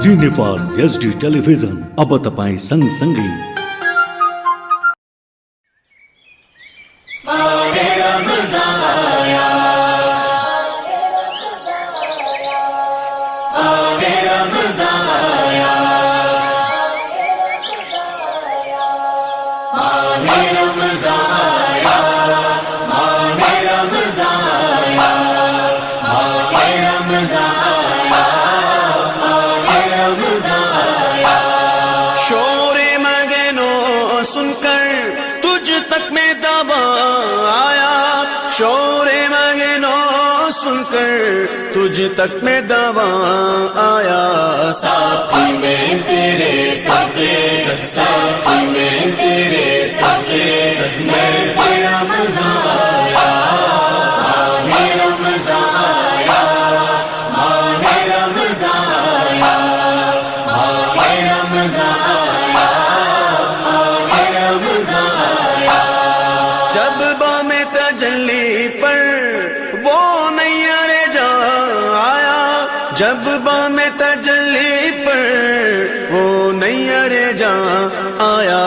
जी Nepal HD television अब तपाईं सँगसँगै शोरे मगनो सुनकर तुझ तक में दबा आया, शोरे मगनो सुनकर तुझ तक में दबा आया। साथी में तेरे साथे, साथी में तेरे साथे, मैं तेरा मजा आया, मेरा मजा आया, मेरा मजा आया, मेरा मजा आया, मेरा मजा आया। जब बामे तजल्ली पर वो नैया रे जा आया, जब बामे तजल्ली पर वो नैया रे जा आया।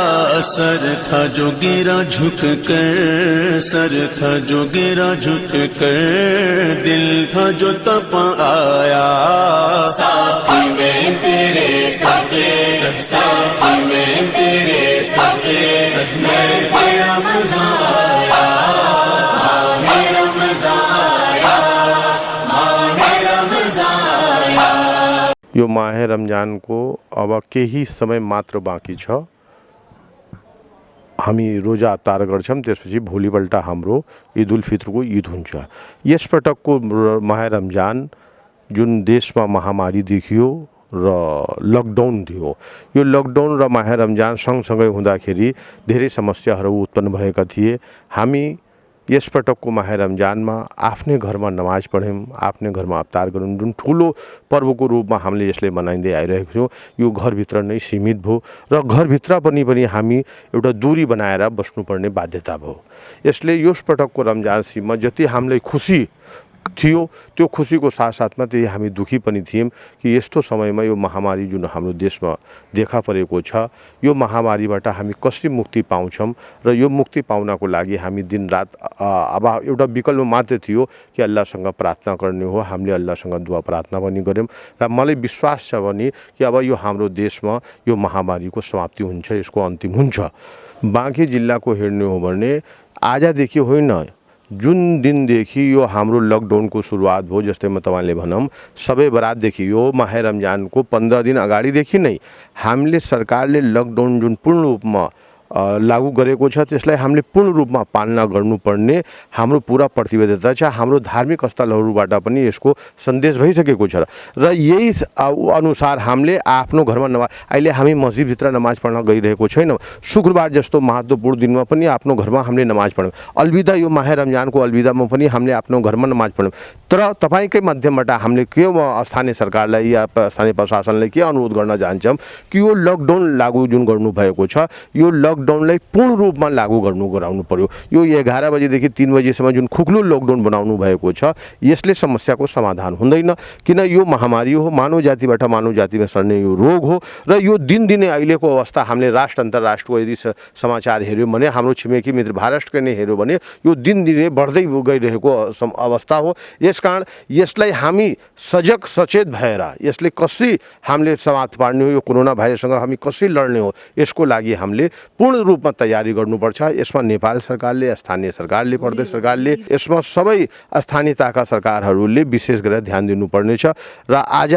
सर था जो गिरा झुक कर, सर था जो गिरा झुक कर, दिल था जो तप आया। साथी में तेरे साथे, साथी में तेरे साथे, मैं तेरा मजा आया, मेरा मजा आया, मेरा मजा आया। यो माहे रमजान को अब केही समय मात्र बाँकी छ। हामी रोजा अफ्तार गर्छौं, त्यसपछि भोलिपल्ट हाम्रो ईद उल फित्रको ईद हुन्छ। यस पटकको माहे रमजान जुन देशमा महामारी देखियो र लकडाउन थियो, यो लकडाउन र माहे रमजान सँगसँगै हुँदाखेरि धेरै समस्याहरू उत्पन्न भएका थिए। हामी यस पटकको माहे रमजानमा आफ्नै घरमा नमाज पढ्यौं, आफ्नै घरमा अफ्तार गऱ्यौं। जुन ठुलो पर्वको रूपमा हामीले यसले मनाइँदै आइरहेको छौं, यो घरभित्र नै सीमित भयो र घरभित्र पनि हामी एउटा दूरी बनाएर बस्नुपर्ने बाध्यता भयो। यसले यस पटकको रमजान सीमा जति हामीलाई खुसी थियो, त्यो खुसीको साथसाथमा त्यही हामी दुखी पनि थियौं कि यस्तो समयमा यो महामारी जुन हाम्रो देशमा देखा परेको छ, यो महामारीबाट हामी कसरी मुक्ति पाउँछौं र यो मुक्ति पाउनको लागि हामी दिनरात अब एउटा विकल्प मात्र थियो कि अल्लाहसँग प्रार्थना गर्ने हो। हामीले अल्लाहसँग दुआ प्रार्थना पनि गर्यौं र मलाई विश्वास छ भने कि अब यो हाम्रो देशमा यो महामारीको समाप्ति हुन्छ, यसको अन्तिम हुन्छ। बाँकी जिल्लाको हेर्ने हो भने आजदेखि होइन, जुन दिनदेखि यो हाम्रो लकडाउनको सुरुवात भयो, जस्तै म तपाईले भनौं सबै बरातदेखि यो माहे रमजानको 15 दिन अगाडिदेखि नै हामीले सरकारले लकडाउन जुन पूर्ण रूपमा लागू गरेको छ, त्यसलाई हामीले पूर्ण रूपमा पालना गर्नुपर्ने हाम्रो पुरा प्रतिबद्धता छ। हाम्रो धार्मिक स्थलहरूबाट पनि यसको सन्देश भइसकेको छ र यही अनुसार हामीले आफ्नो घरमा नमाज, अहिले हामी मस्जिदभित्र नमाज पढ्न गइरहेको छैनौं। शुक्रबार जस्तो महत्त्वपूर्ण दिनमा पनि आफ्नो घरमा हामीले नमाज पढ्यौं। अलविदा यो माहे रमजानको अलविदामा पनि हामीले आफ्नो घरमा नमाज पढ्यौं। तर तपाईकै माध्यमबाट हामीले के स्थानीय सरकारलाई या स्थानीय प्रशासनलाई के अनुरोध गर्न चाहन्छौं कि यो लकडाउन लागू जुन गर्नु भएको छ, यो लकडाउनलाई पूर्ण रूपमा लागू गराउनु पर्यो। यो 11 बजेदेखि 3 बजेसम्म जुन खुक्लो लकडाउन बनाउनु भएको छ, यसले समस्याको समाधान हुँदैन। किन यो महामारी हो, मानव जातिबाट मानव जातिमा सर्ने यो रोग हो र यो दिनदिनै अहिलेको अवस्था हामीले राष्ट्र अन्तर्राष्ट्रको यदि समाचार हेर्यौं भने, हाम्रो छिमेकी मित्र महाराष्ट्रकै नै हेर्यौं भने यो दिनदिनै बढ्दै गइरहेको अवस्था हो। यसकारण यसलाई हामी सजग सचेत भएर यसले कसरी हामीले समाप्त पार्ने हो, यो कोरोना भाइरससँग हामी कसरी लड्ने हो, यसको लागि हामीले पूर्ण रूपमा तयारी गर्नुपर्छ। यसमा नेपाल सरकारले, स्थानीय सरकारले, प्रदेश सरकारले, यसमा सबै स्थानीयताका सरकारहरूले विशेष गरेर ध्यान दिनुपर्नेछ। र आज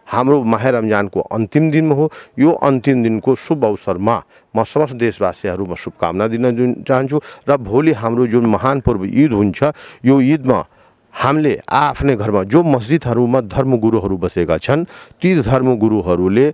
हाम्रो माहे रमजानको अन्तिम दिन हो। यो अन्तिम दिनको शुभ अवसरमा म समस्त देशवासीहरूमा शुभकामना दिन चाहन्छु र भोलि हाम्रो जुन महान पर्व ईद हुन्छ, यो ईदमा हामीले आफ्नै घरमा जो मस्जिदहरूमा धर्मगुरुहरू बसेका छन्, ती धर्मगुरुहरूले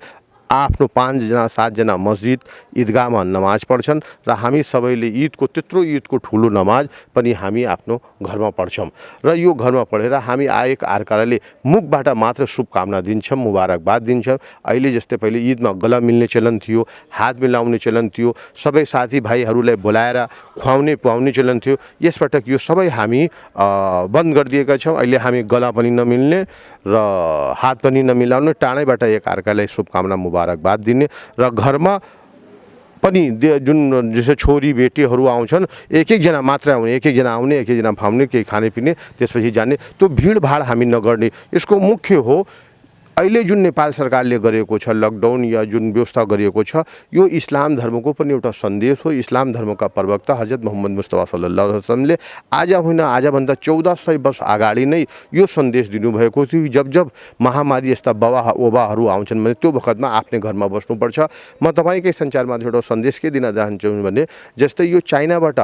आफ्नो 5 जना 7 जना मस्जिद ईदगाहमा नमाज पढ्छन् र हामी सबैले ईदको त्यत्रो ईदको ठुलो नमाज पनि हामी आफ्नो घरमा पढ्छौँ र यो घरमा पढेर हामी एक अर्काले मुखबाट मात्र शुभकामना दिन्छौँ, मुबारकबाद दिन्छौँ। अहिले जस्तै पहिले ईदमा गला मिल्ने चलन थियो, हात मिलाउने चलन थियो, सबै साथीभाइहरूलाई बोलाएर खुवाउने पुवाउने चलन थियो। यसपटक यो सबै हामी बन्द गरिदिएका छौँ। अहिले हामी गला पनि नमिल्ने र हात पनि नमिलाउने, टाढैबाट एक अर्कालाई शुभकामना मुबारकबाद दिने र घरमा पनि जुन जस्तो छोरी बेटीहरू आउँछन् एक जना मात्र आउने, एक जना आउने, एक जना फाउने, केही खाने पिने त्यसपछि जाने, त्यो भिडभाड हामी नगर्ने। यसको मुख्य हो अहिले जुन नेपाल सरकारले गरेको छ लकडाउन या जुन व्यवस्था गरिएको छ, यो इस्लाम धर्मको पनि एउटा सन्देश हो। इस्लाम धर्मका प्रवक्ता हजरत मोहम्मद मुस्तफा सल्लल्लाहु अलैहि वसल्लमले आज होइन आजभन्दा 1400 वर्ष अगाडि नै यो सन्देश दिनुभएको थियो। जब जब महामारी यस्ता वबाहरू आउँछन् भने त्यो वखतमा आफ्नै घरमा बस्नुपर्छ। म तपाईँकै सञ्चारमा एउटा सन्देश के दिन चाहन्छु भने जस्तै यो चाइनाबाट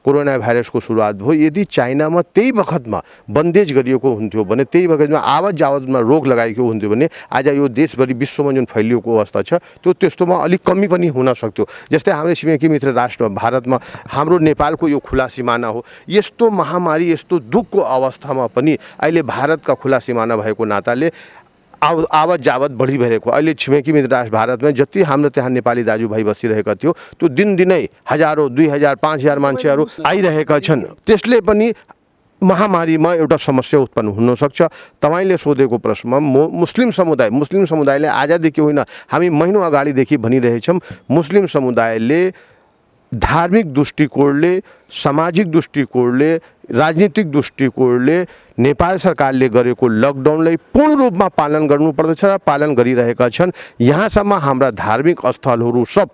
कोरोना भाइरसको सुरुवात भयो, यदि चाइनामा त्यही वखतमा बन्देज गरिएको हुन्थ्यो भने, त्यही वखतमा आवत जावतमा रोक लगाएको हुन्थ्यो भने आज यो देशभरि विश्वमा जुन फैलिएको अवस्था छ त्यो त्यस्तोमा अलिक कमी पनि हुन सक्थ्यो। जस्तै हाम्रो छिमेकी मित्र राष्ट्र भारतमा हाम्रो नेपालको यो खुला सिमाना हो। यस्तो महामारी यस्तो दुःखको अवस्थामा पनि अहिले भारतका खुला सिमाना भएको नाताले आवत जावत बढिरहेको। अहिले छिमेकी मित्र राष्ट्र भारतमा जति हाम्रो त्यहाँ नेपाली दाजुभाइ बसिरहेका थियो त्यो दिनदिनै हजारौँ 2000 5000 मान्छेहरू आइरहेका छन्। त्यसले पनि महामारीमा एउटा समस्या उत्पन्न हुन सक्छ। तपाईले सोधेको प्रश्नमा मुस्लिम समुदायले आजदेखि होइन हामी महिनौँ अगाडिदेखि भनिरहेछौँ, मुस्लिम समुदायले धार्मिक दृष्टिकोणले, सामाजिक दृष्टिकोणले, राजनीतिक दृष्टिकोणले नेपाल सरकारले गरेको लकडाउनलाई पूर्ण रूपमा पालन गर्नुपर्दछ र पालन गरिरहेका छन्। यहाँसम्म हाम्रा धार्मिक स्थलहरू सब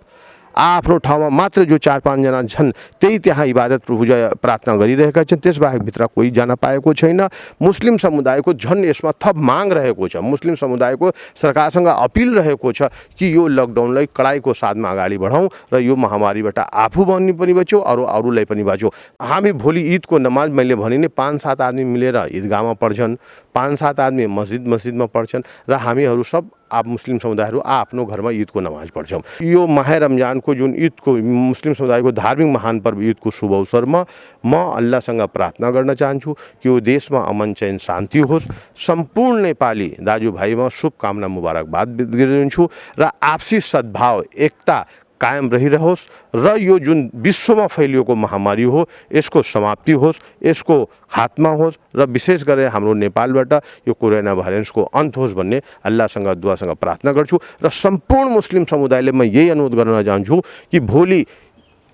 आफ्नो ठाउँमा मात्र जो 4-5 जना छन् त्यही त्यहाँ इबादत पूजा प्रार्थना गरिरहेका छन्, त्यसबाहेक भित्र कोही जान पाएको छैन। मुस्लिम समुदायको झन् यसमा थप माग रहेको छ। मुस्लिम समुदायको सरकारसँग अपिल रहेको छ कि यो लकडाउनलाई कडाइको साथमा अगाडि बढाउँ र यो महामारीबाट आफू पनि बच्यो, अरूलाई पनि बच्यो। हामी भोलि ईदको नमाज मैले भने नि 5-7 आदमी मिलेर ईदगाहमा पढ्छन्, 5-7 आदमी मस्जिदमा पढ्छन् र हामीहरू सब मुस्लिम समुदायहरू आफ्नो घरमा ईदको नमाज पढ्छौँ। यो माह रमजानको जुन ईदको मुस्लिम समुदायको धार्मिक महान पर्व ईदको शुभ अवसरमा म अल्लाहसँग प्रार्थना गर्न चाहन्छु कि यो देशमा अमन चैन शान्ति होस्। सम्पूर्ण नेपाली दाजुभाइमा शुभकामना मुबारकबाद दिन्छु र आपसी सद्भाव एकता कायम रहिरहोस् र यो जुन विश्वमा फैलिएको महामारी हो यसको समाप्ति होस्, यसको खात्मा होस् र विशेष गरेर हाम्रो नेपालबाट यो कोरोना भाइरसको अन्त होस् भन्ने अल्लाहसँग दुआसँग प्रार्थना गर्छु र सम्पूर्ण मुस्लिम समुदायले म यही अनुरोध गर्न चाहन्छु कि भोलि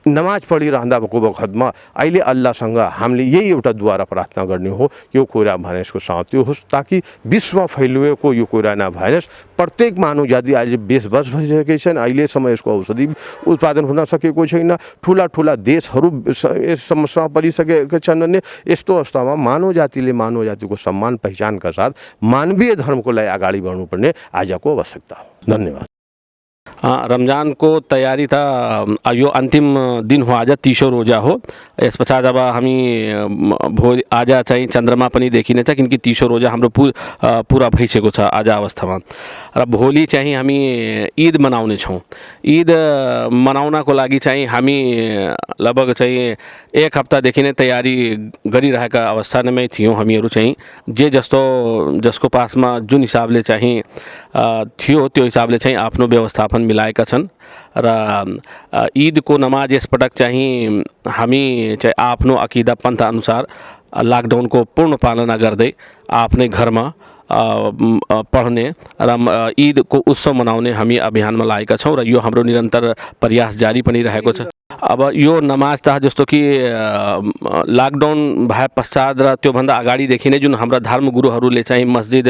नमाज पढिरहँदाको वखतमा अहिले अल्लाहसँग हामीले यही एउटा द्वारा प्रार्थना गर्ने हो यो कोरोना भाइरसको समाप्ति होस्, ताकि विश्वमा फैलिएको यो कोरोना भाइरस प्रत्येक मानव जाति आज बेसबस भइसकेका छन्। अहिलेसम्म यसको औषधि उत्पादन हुन सकेको छैन। ठुला देशहरू यस समस्यामा परिसकेका छन् भने यस्तो अवस्थामा मानव जातिको सम्मान पहिचानका साथ मानवीय धर्मको लागि अगाडि बढ्नुपर्ने आजको आवश्यकता हो। धन्यवाद। रमज़ान को तैयारी था, यो अंतिम दिन हो, आज 30 रोजा हो। यस पछाडि अब हामी भोलि आज चाहिँ चन्द्रमा पनि देखिनेछ किनकि 30 रोजा हाम्रो पुरा भइसकेको छ आज अवस्थामा र भोलि चाहिँ हामी ईद मनाउने छौँ। ईद मनाउनको लागि चाहिँ हामी लगभग चाहिँ 1 हप्तादेखि नै तयारी गरिरहेका अवस्थामै थियौँ। हामीहरू चाहिँ जसको पासमा जुन हिसाबले चाहिँ थियो त्यो हिसाबले चाहिँ आफ्नो व्यवस्थापन मिलाएका छन् र ईदको नमाज यसपटक चाहिँ हामी चाहिँ आफ्नो अकिदा पन्थ अनुसार लकडाउनको पूर्ण पालना गर्दै आफ्नै घरमा पढ्ने र ईदको उत्सव मनाउने हामी अभियानमा लागेका छौँ र यो हाम्रो निरन्तर प्रयास जारी पनि रहेको छ। अब यो नमाज त जस्तो कि लकडाउन भए पश्चात र त्योभन्दा अगाडिदेखि नै जुन हाम्रा धर्मगुरुहरूले चाहिँ मस्जिद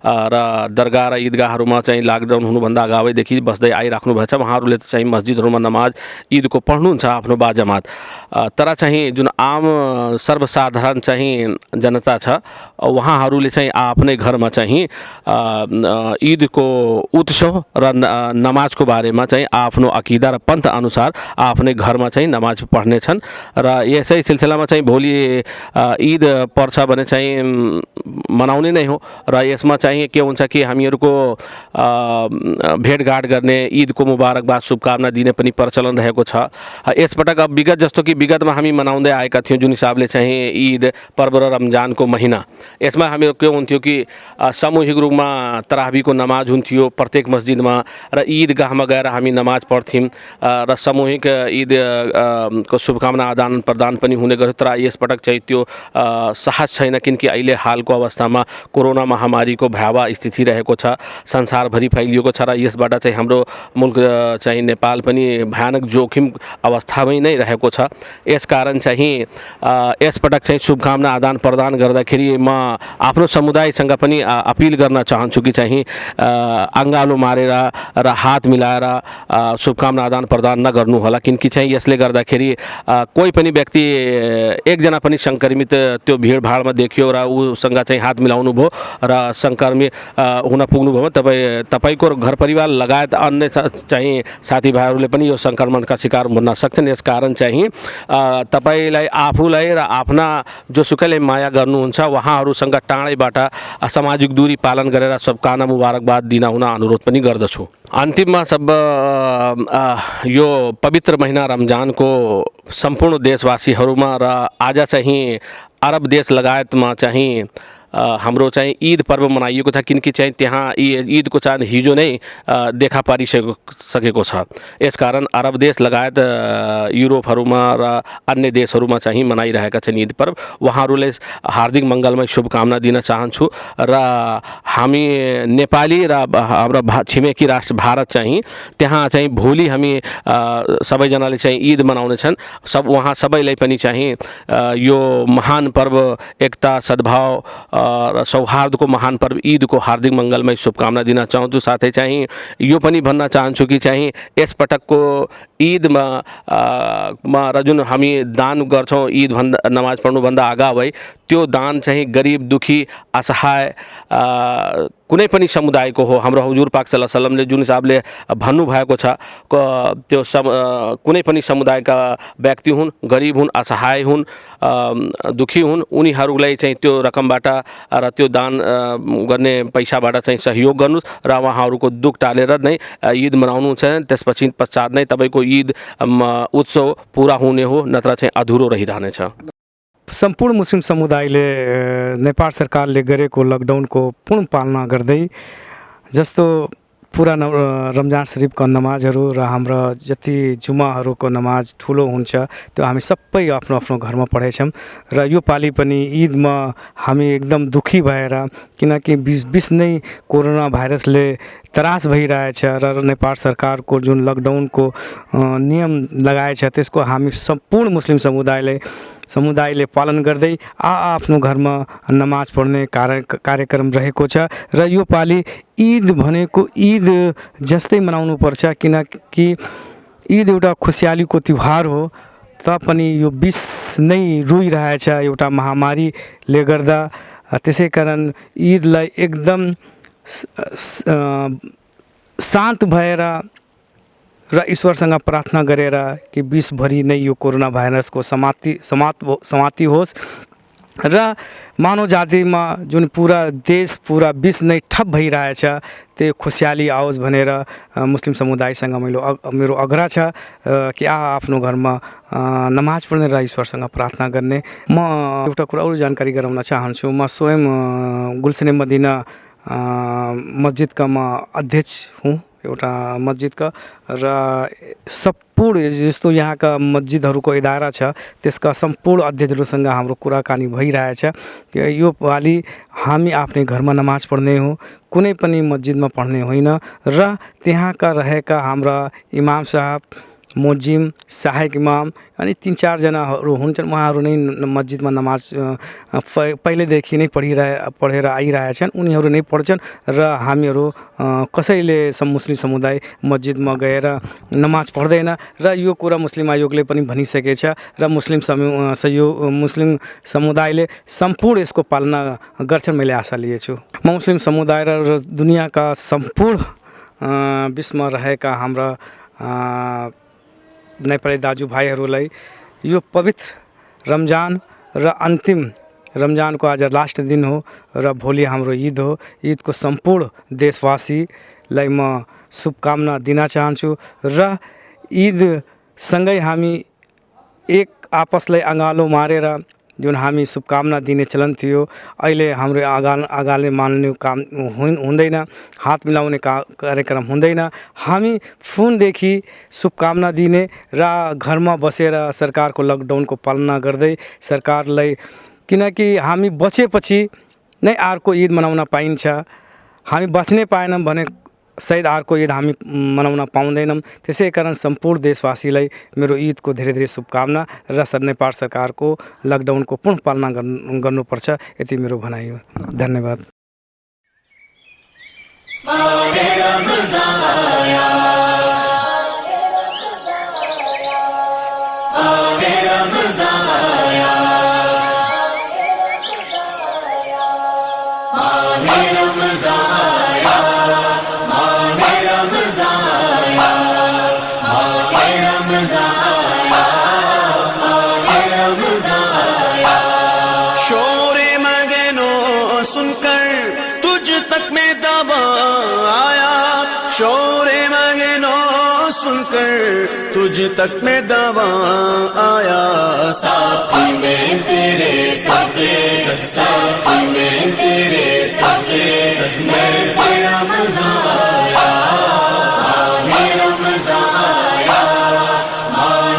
र दरगाह र ईदगाहहरूमा चाहिँ लकडाउन हुनुभन्दा अगाडिदेखि बस्दै आइराख्नु भएको छ। उहाँहरूले चाहिँ मस्जिदहरूमा नमाज ईदको पढ्नुहुन्छ आफ्नो बाजमात, तर चाहिँ जुन आम सर्वसाधारण चाहिँ जनता छ उहाँहरूले चाहिँ आफ्नै घरमा चाहिँ ईदको उत्सव र नमाजको बारेमा चाहिँ आफ्नो अकिदा र पन्थ अनुसार आफ्नै घरमा चाहिँ नमाज पढ्नेछन् र यसै सिलसिलामा चाहिँ भोलि ईद पर्छ भने चाहिँ मनाउने नै हो र यसमा चाहिँ के हुन्छ कि हामीहरूको भेटघाट गर्ने ईदको मुबारकबाद शुभकामना दिने पनि प्रचलन रहेको छ। यसपटक अब विगत जस्तो कि विगतमा हामी मनाउँदै आएका थियौँ जुन हिसाबले चाहिँ ईद पर्व र रमजानको महिना, यसमा हामीहरू के हुन्थ्यो कि सामूहिक रूपमा तरावीको नमाज हुन्थ्यो प्रत्येक मस्जिदमा र ईदगाहमा गएर हामी नमाज पढ्थ्यौँ र सामूहिक ईद को शुभकामना आदान प्रदान पनि हुने गर्यो। तर यसपटक चाहिँ त्यो सहज छैन, किनकि अहिले हालको अवस्थामा कोरोना महामारीको भयावह स्थिति रहेको छ, संसारभरि फैलिएको छ र यसबाट चाहिँ हाम्रो मुल्क चाहिँ नेपाल पनि भयानक जोखिम अवस्थामै नै रहेको छ। यसकारण चाहिँ यसपटक चाहिँ शुभकामना आदान प्रदान गर्दाखेरि म आफ्नो समुदायसँग पनि अपिल गर्न चाहन्छु कि चाहिँ अङ्गालो मारेर र हात मिलाएर शुभकामना आदान प्रदान नगर्नु होला, किनकि चाहिँ यसले गर्दाखेरि कोही पनि व्यक्ति एकजना पनि सङ्क्रमित त्यो भिडभाडमा देखियो र उसँग चाहिँ हात मिलाउनु भयो र सङ्क्रमित हुन पुग्नुभयो तपाईँको घर परिवार लगायत अन्य चाहिँ साथीभाइहरूले पनि यो सङ्क्रमणका शिकार हुन सक्छन्। यसकारण चाहिँ तपाईँलाई आफूलाई र आफ्ना जोसुकैले माया गर्नुहुन्छ उहाँहरूसँग टाढैबाट सामाजिक दूरी पालन गरेर शुभकामना मुबारकबाद दिन हुन अनुरोध पनि गर्दछु। अन्तिममा सब यो पवित्र महिना रमजानको सम्पूर्ण देशवासीहरूमा र आज चाहिँ अरब देश लगायतमा चाहिँ हाम्रो चाहिँ ईद पर्व मनाइएको छ, किनकि चाहिँ त्यहाँ ईदको चाँद हिजो नै देखा परिसकेको छ। यसकारण अरब देश लगायत युरोपहरूमा र अन्य देशहरूमा चाहिँ मनाइरहेका छन् ईद पर्व। उहाँहरूले हार्दिक मङ्गलमय शुभकामना दिन चाहन्छु र हामी नेपाली र हाम्रो छिमेकी राष्ट्र भारत चाहिँ त्यहाँ चाहिँ भोलि हामी सबैजनाले चाहिँ ईद मनाउनेछन्। उहाँ सबैलाई पनि चाहिँ यो महान पर्व एकता सद्भाव र सौहार्दको महान पर्व ईदको हार्दिक मङ्गलमय शुभकामना दिन चाहन्छु। साथै चाहिँ यो पनि भन्न चाहन्छु कि चाहिँ यसपटकको ईदमा र जुन हामी दान गर्छौँ ईद नमाज पढ्नुभन्दा अगावै, त्यो दान चाहिँ गरिब दुखी असहाय कुनै पनि समुदायको हो। हाम्रो हुजुर पाक सल्लल्लाहु अलैहि वसल्लमले जुन हिसाबले भन्नुभएको छ त्यो कुनै पनि समुदायका व्यक्ति हुन्, गरिब हुन्, असहाय हुन्, दुखी हुन्, उनीहरूलाई चाहिँ त्यो रकमबाट र त्यो दान गर्ने पैसाबाट चाहिँ सहयोग गर्नु र उहाँहरूको दुःख टालेर नै ईद मनाउनु छ। त्यसपछि पश्चात नै तपाईँको ईद उत्सव पुरा हुने हो, नत्र चाहिँ अधुरो रहिरहनेछ। सम्पूर्ण मुस्लिम समुदायले नेपाल सरकारले गरेको लकडाउनको पूर्ण पालना गर्दै जस्तो पुरा रमजान शरीफका नमाजहरू र हाम्रा जति जुमाहरूको नमाज ठुलो हुन्छ त्यो हामी सबै आफ्नो आफ्नो घरमा पढेछौँ र यो पालि पनि ईदमा हामी एकदम दुखी भएर, किनकि बिच नै कोरोना भाइरसले त्रास भइरहेछ र नेपाल सरकारको जुन लकडाउनको नियम लगाएछ त्यसको हामी सम्पूर्ण मुस्लिम समुदायले पालन गर्दै आफ्नो घरमा नमाज पढ्ने कार्यक्रम रहेको छ र यो पालि ईद भनेको ईद जस्तै मनाउनु पर्छ, किनकि ईद एउटा खुसियालीको तिहार हो। तापनि यो बिच नै रोइरहेछ एउटा महामारीले गर्दा, त्यसै कारण ईदलाई एकदम शान्त भएर र ईश्वरसँग प्रार्थना गरेर कि विश्वभरि नै यो कोरोना भाइरसको समाप्ति होस् र मानव जातिमा जुन पुरा देश पुरा विश्व नै ठप भइरहेछ त्यो खुसियाली आओस् भनेर मुस्लिम समुदायसँग मेरो आग्रह छ कि आफ्नो घरमा नमाज पढ्ने र ईश्वरसँग प्रार्थना गर्ने। म एउटा कुरा अरू जानकारी गराउन चाहन्छु। म स्वयं गुलशन मदिना मस्जिदका म अध्यक्ष हुँ एउटा मस्जिदका, र सम्पूर्ण जस्तो यहाँका मस्जिदहरूको इदारा छ त्यसका सम्पूर्ण अध्यक्षहरूसँग हाम्रो कुराकानी भइरहेछ कि यो पालि हामी आफ्नै घरमा नमाज पढ्ने हो, कुनै पनि मस्जिदमा पढ्ने होइन र त्यहाँका रहेका हाम्रा इमाम साहब मोजिम, सहायक इमाम अनि 3-4 जनाहरू हुन्छन्। उहाँहरू नै मस्जिदमा नमाज पहिलेदेखि नै पढेर आइरहेका छन्। उनीहरू नै पढ्छन् र हामीहरू कसैले मुस्लिम समुदाय मस्जिदमा गएर नमाज पढ्दैन र यो कुरा मुस्लिम आयोगले पनि भनिसकेछ र मुस्लिम समुदायले सम्पूर्ण यसको पालना गर्छन् मैले आशा लिएछु। म मुस्लिम समुदाय र दुनियाँका सम्पूर्ण विश्वमा रहेका हाम्रा नेपाली दाजुभाइहरूलाई यो पवित्र रमजान र अन्तिम रमजानको आज लास्ट दिन हो र भोलि हाम्रो ईद हो। ईदको सम्पूर्ण देशवासीलाई म शुभकामना दिन चाहन्छु र ईदसँगै हामी एक आपसलाई अँगालो मारेर जुन हामी शुभकामना दिने चलन थियो अहिले हाम्रो अगाले मान्ने काम हुँदैन, हात मिलाउने कार्यक्रम हुँदैन। हामी फोनदेखि शुभकामना दिने र घरमा बसेर सरकारको लकडाउनको पालना गर्दै सरकारलाई, किनकि हामी बचेपछि नै अर्को ईद मनाउन पाइन्छ। हामी बच्नै पाएनौँ भने सायद अर्को ईद हामी मनाउन पाउँदैनौँ। त्यसै कारण सम्पूर्ण देशवासीलाई मेरो ईदको धेरै धेरै शुभकामना र नेपाल सरकारको लकडाउनको पूर्ण पालना गर्नुपर्छ, यति मेरो भनाइ हो। धन्यवाद। शोरे मगनो सुनकर तुझ तक में दबा आया, शोरे मगनो सुनकर तुझ तक में दबा आया। साथी में तेरे साथे, साथी में तेरे साथे, मैं तेरा मजा आया, मेरा मजा आया,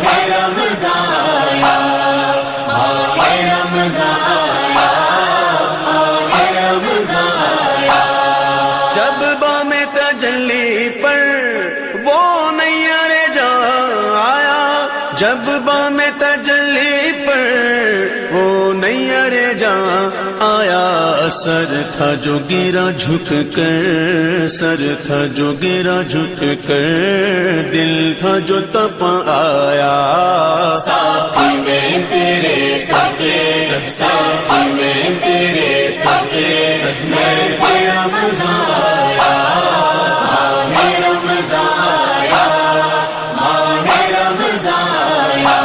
मेरा मजा आया, मेरा मजा आया, मेरा मजा आया। जब बामे तजल्ली पर वो नैयरे जा आया, जब बामे तजल्ली पर वो नैयरे जा आया। सर था जो गिरा झुक कर, सर था जो गिरा झुक कर, दिल था जो तप आया। साथी में तेरे साथे, साथी में तेरे साथे, मैं तेरा मजा आया, मेरा मजा आया, मेरा मजा आया।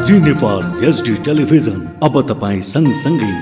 जी नेपाल HD टेलिभिजन अब तपाईँ सँगसँगै